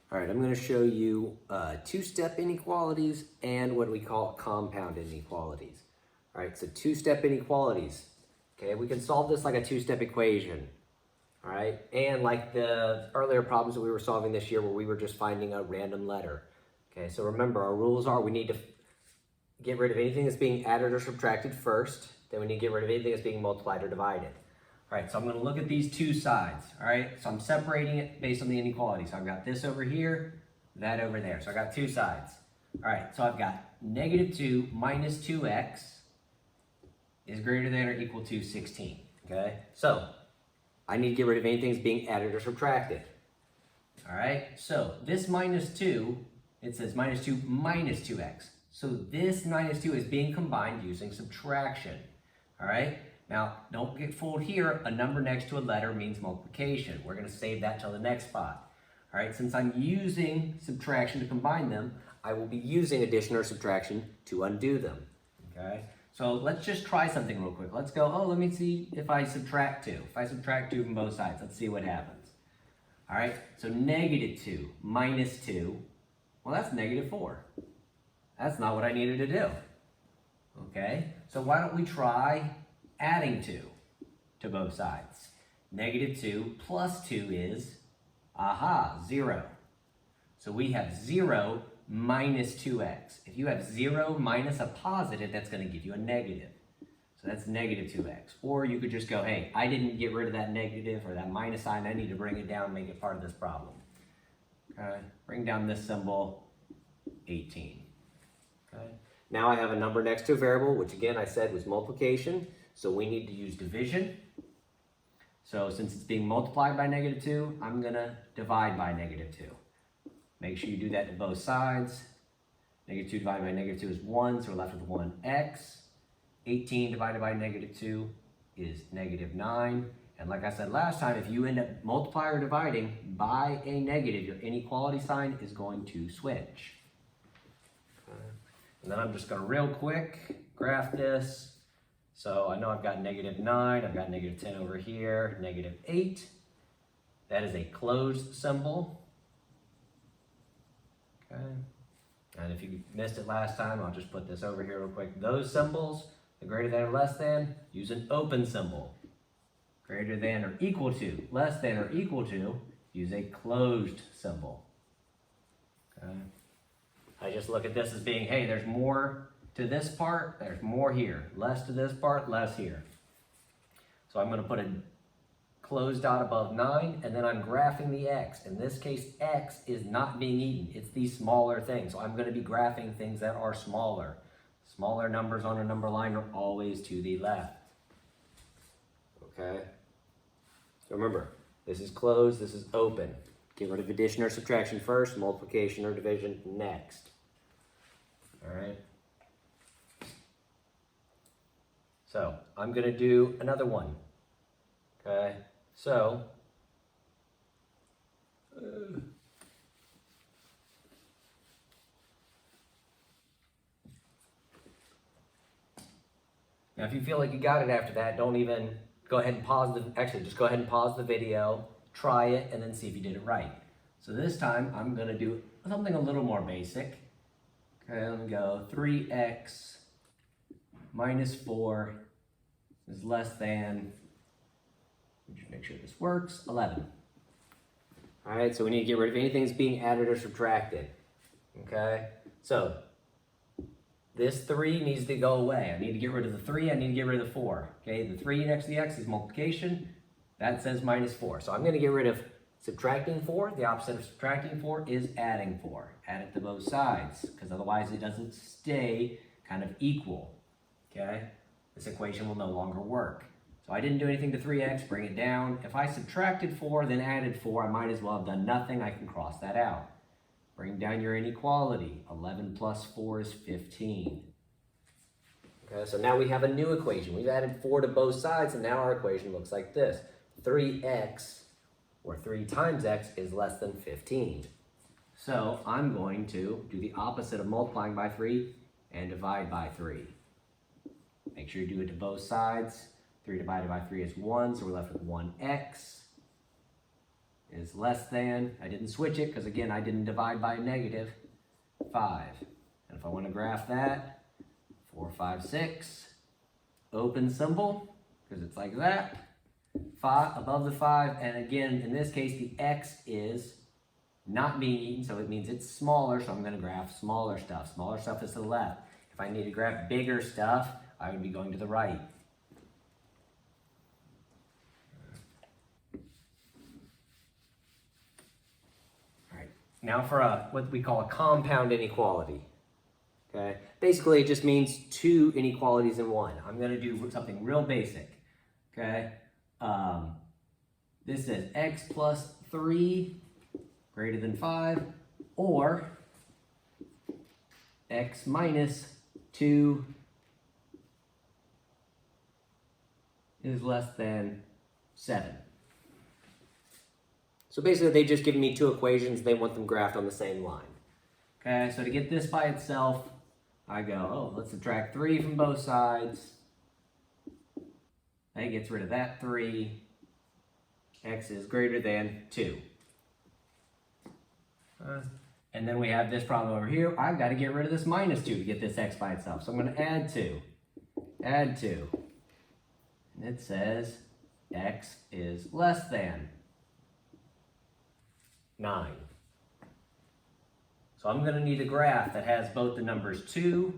All right, I'm going to show you two-step inequalities and what we call compound inequalities. All right, so two-step inequalities. Okay, we can solve this like a two-step equation. All right, and like the earlier problems that we were solving this year where we were just finding a random letter. Okay, so remember our rules are we need to get rid of anything that's being added or subtracted first. Then we need to get rid of anything that's being multiplied or divided. All right, so I'm going to look at these two sides, all right? So I'm separating it based on the inequality. So I've got this over here, that over there. So I got two sides. All right, so I've got -2 minus 2x is greater than or equal to 16, okay? So I need to get rid of anything that's being added or subtracted. All right, so this -2, it says -2 minus 2x. So this -2 is being combined using subtraction, all right? Now, don't get fooled here. A number next to a letter means multiplication. We're going to save that till the next spot. All right, since I'm using subtraction to combine them, I will be using addition or subtraction to undo them. Okay, so let's just try something real quick. Let's go, let me see if I subtract 2. If I subtract 2 from both sides, let's see what happens. All right, so -2 minus 2, well, that's -4. That's not what I needed to do. Okay, so why don't we try adding 2 to both sides. -2 plus 2 is, 0. So we have 0 minus 2x. If you have 0 minus a positive, that's going to give you a negative. So that's -2x. Or you could just go, hey, I didn't get rid of that negative or that minus sign. I need to bring it down, make it part of this problem. Okay, bring down this symbol, 18. Okay. Now I have a number next to a variable, which again I said was multiplication. So we need to use division. So since it's being multiplied by -2, I'm going to divide by -2. Make sure you do that to both sides. -2 divided by -2 is 1, so we're left with 1x. 18 divided by -2 is -9. And like I said last time, if you end up multiplying or dividing by a negative, your inequality sign is going to switch. And then I'm just going to real quick graph this. So I know I've got -9, I've got -10 over here, -8. That is a closed symbol. Okay. And if you missed it last time, I'll just put this over here real quick. Those symbols, the greater than or less than, use an open symbol. Greater than or equal to, less than or equal to, use a closed symbol. Okay. I just look at this as being, hey, there's more to this part, there's more here. Less to this part, less here. So I'm going to put a closed dot above 9, and then I'm graphing the x. In this case, x is not being eaten. It's these smaller things. So I'm going to be graphing things that are smaller. Smaller numbers on a number line are always to the left. Okay? So remember, this is closed, this is open. Get rid of addition or subtraction first, multiplication or division next. All right? So I'm going to do another one. Okay, so now if you feel like you got it after that, don't even go ahead and just go ahead and pause the video, try it, and then see if you did it right. So this time I'm going to do something a little more basic. Okay, let me go 3x minus 4 is less than, just make sure this works, 11. All right, so we need to get rid of anything that's being added or subtracted. Okay, so this 3 needs to go away. I need to get rid of the 3, I need to get rid of the 4. Okay, the 3 next to the x is multiplication. That says -4. So I'm going to get rid of subtracting 4. The opposite of subtracting 4 is adding 4. Add it to both sides, because otherwise it doesn't stay kind of equal. Okay, this equation will no longer work. So I didn't do anything to 3x, bring it down. If I subtracted 4, then added 4, I might as well have done nothing. I can cross that out. Bring down your inequality. 11 plus 4 is 15. Okay, so now we have a new equation. We've added 4 to both sides, and now our equation looks like this. 3x, or 3 times x, is less than 15. So I'm going to do the opposite of multiplying by 3 and divide by 3. Make sure you do it to both sides. 3 divided by 3 is 1, so we're left with 1x. is less than, I didn't switch it because again, I didn't divide by a negative, 5. And if I want to graph that, 4, 5, 6, open symbol, because it's like that, 5 above the 5, and again, in this case, the x is not being eaten, so it means it's smaller, so I'm going to graph smaller stuff. Smaller stuff is to the left. If I need to graph bigger stuff, I would be going to the right. All right, now for what we call a compound inequality. Okay, basically it just means two inequalities in one. I'm going to do something real basic. Okay, this says x plus 3 greater than 5, or x minus 2 is less than 7. So basically they just give me two equations, they want them graphed on the same line. Okay, so to get this by itself, I go, oh, let's subtract 3 from both sides. That gets rid of that 3. X is greater than 2. And then we have this problem over here. I've got to get rid of this minus 2 to get this x by itself. So I'm going to add 2. Add 2. And it says x is less than 9. So I'm going to need a graph that has both the numbers 2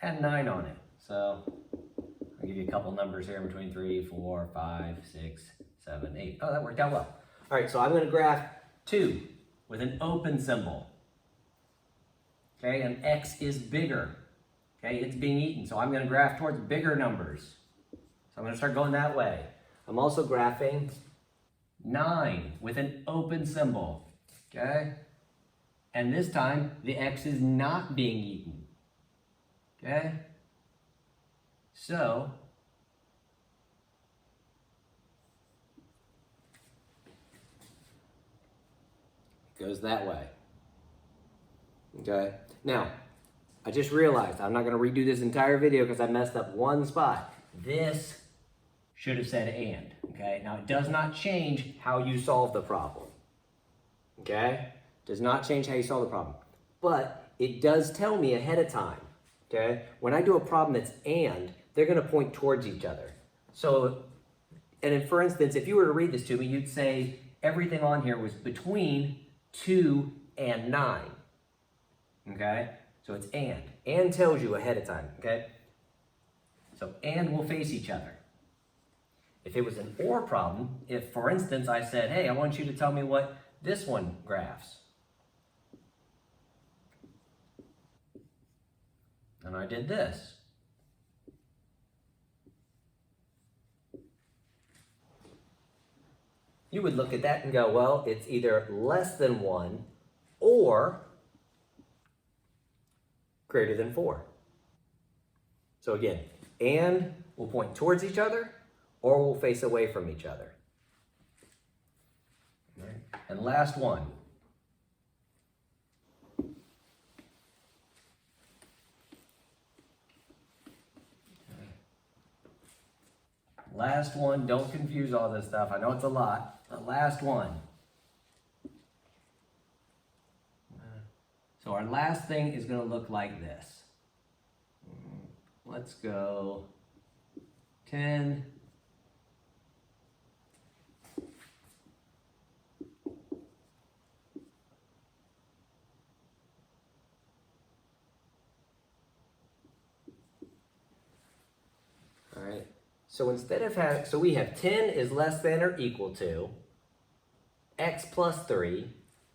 and 9 on it. So I'll give you a couple numbers here between 3, 4, 5, 6, 7, 8. Oh, that worked out well. All right, so I'm going to graph 2 with an open symbol. Okay, and x is bigger. Okay, it's being eaten, so I'm going to graph towards bigger numbers. So I'm going to start going that way. I'm also graphing 9 with an open symbol. Okay, and this time the x is not being eaten. Okay, so it goes that way. Okay, now I just realized I'm not going to redo this entire video because I messed up one spot. This should have said and. Okay, now it does not change how you solve the problem. Okay, does not change how you solve the problem, but it does tell me ahead of time. Okay, when I do a problem that's and, they're going to point towards each other. So, and then for instance, if you were to read this to me, you'd say everything on here was between 2 and 9. Okay, so it's and. And tells you ahead of time. Okay, so and will face each other. If it was an or problem, if for instance I said, hey, I want you to tell me what this one graphs. And I did this. You would look at that and go, well, it's either less than 1 or greater than 4. So again, and will point towards each other or will face away from each other. Right. And last one. Last one, don't confuse all this stuff. I know it's a lot. The last one. So our last thing is going to look like this. Let's go 10. All right. So instead of having, so we have 10 is less than or equal to x plus 3,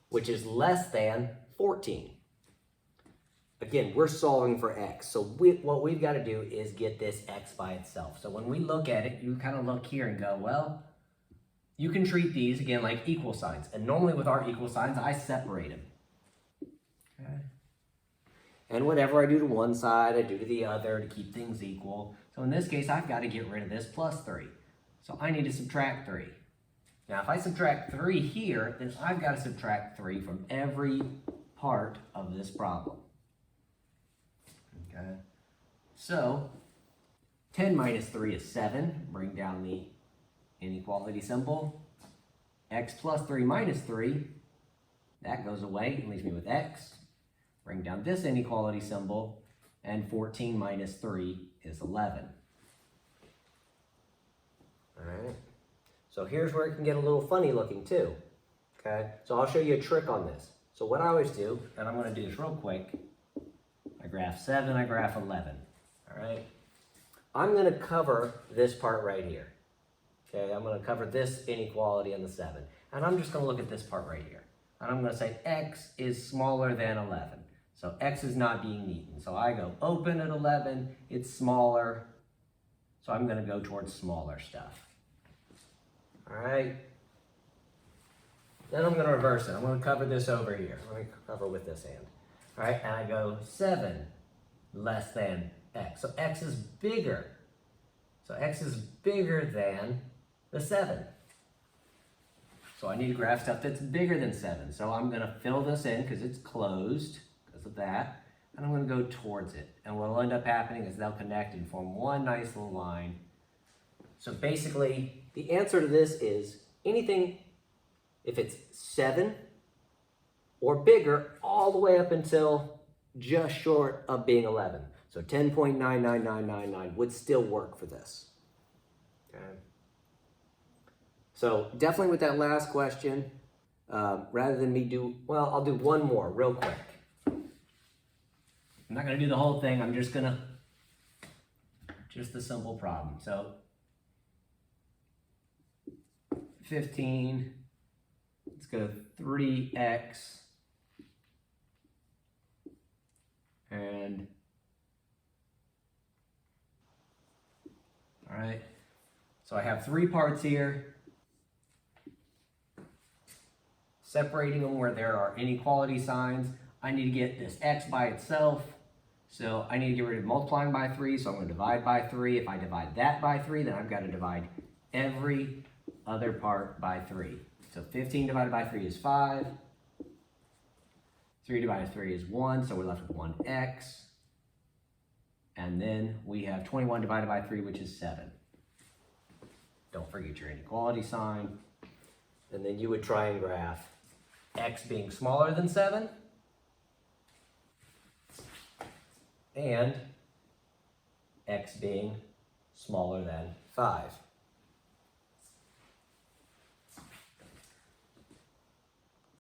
which is less than 14. Again, we're solving for x. So what we've got to do is get this x by itself. So when we look at it, you kind of look here and go, well, you can treat these, again, like equal signs. And normally with our equal signs, I separate them. Okay. And whatever I do to one side, I do to the other to keep things equal. So in this case, I've got to get rid of this plus 3. So I need to subtract 3. Now, if I subtract 3 here, then I've got to subtract 3 from every part of this problem. Okay. So 10 minus 3 is 7. Bring down the inequality symbol. x plus 3 minus 3, that goes away and leaves me with x. Bring down this inequality symbol, and 14 minus 3 is 11. All right, so here's where it can get a little funny looking too. Okay, so I'll show you a trick on this. So what I always do, and I'm going to do this real quick, I graph 7, I graph 11. All right, I'm going to cover this part right here. Okay, I'm going to cover this inequality on the 7. And I'm just going to look at this part right here. And I'm going to say x is smaller than 11. So x is not being eaten. So I go open at 11, it's smaller. So I'm going to go towards smaller stuff. All right. Then I'm going to reverse it. I'm going to cover this over here. I'm going to cover with this hand. All right, and I go 7 less than x. So x is bigger. So x is bigger than the 7. So I need to graph stuff that's bigger than 7. So I'm going to fill this in because it's closed because of that. And I'm going to go towards it. And what will end up happening is they'll connect and form one nice little line. So basically, the answer to this is anything, if it's 7 or bigger, all the way up until just short of being 11. So 10.99999 would still work for this. Okay. So definitely with that last question, rather than me do, well, I'll do one more real quick. I'm not going to do the whole thing. I'm just going to, just a simple problem. So 15, let's go 3x and, all right, so I have 3 parts here. Separating them where there are inequality signs. I need to get this x by itself. So I need to get rid of multiplying by 3. So I'm going to divide by 3. If I divide that by 3, then I've got to divide every other part by 3. So 15 divided by 3 is 5. 3 divided by 3 is 1. So we're left with 1x. And then we have 21 divided by 3, which is 7. Don't forget your inequality sign. And then you would try and graph x being smaller than 7 and x being smaller than 5.